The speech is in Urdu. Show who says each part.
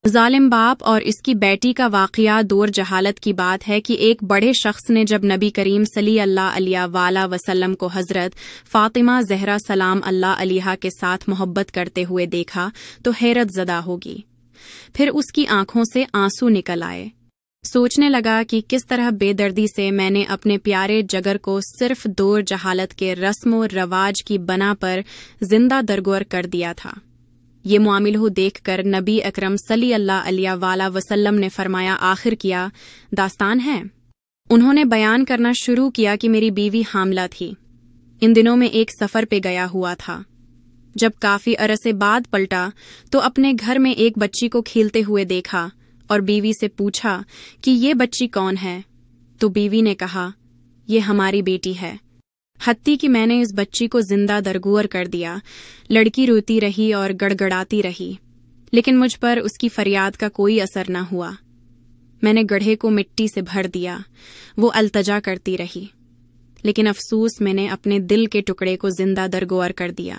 Speaker 1: ظالم باپ اور اس کی بیٹی کا واقعہ دور جہالت کی بات ہے کہ ایک بڑے شخص نے جب نبی کریم صلی اللہ علیہ وآلہ وسلم کو حضرت فاطمہ زہرا سلام اللہ علیہا کے ساتھ محبت کرتے ہوئے دیکھا تو حیرت زدہ ہوگی۔ پھر اس کی آنکھوں سے آنسو نکل آئے۔ سوچنے لگا کہ کس طرح بے دردی سے میں نے اپنے پیارے جگر کو صرف دور جہالت کے رسم و رواج کی بنا پر زندہ درگور کر دیا تھا۔ یہ معاملہ دیکھ کر نبی اکرم صلی اللہ علیہ وآلہ وسلم نے فرمایا، آخر کیا داستان ہے؟ انہوں نے بیان کرنا شروع کیا کہ میری بیوی حاملہ تھی۔ ان دنوں میں ایک سفر پہ گیا ہوا تھا۔ جب کافی عرصے بعد پلٹا تو اپنے گھر میں ایک بچی کو کھیلتے ہوئے دیکھا اور بیوی سے پوچھا کہ یہ بچی کون ہے؟ تو بیوی نے کہا، یہ ہماری بیٹی ہے۔ حتیٰ کہ میں نے اس بچی کو زندہ درگور کر دیا۔ لڑکی روتی رہی اور گڑگڑاتی رہی، لیکن مجھ پر اس کی فریاد کا کوئی اثر نہ ہوا۔ میں نے گڑھے کو مٹی سے بھر دیا، وہ التجا کرتی رہی، لیکن افسوس میں نے اپنے دل کے ٹکڑے کو زندہ درگور کر دیا۔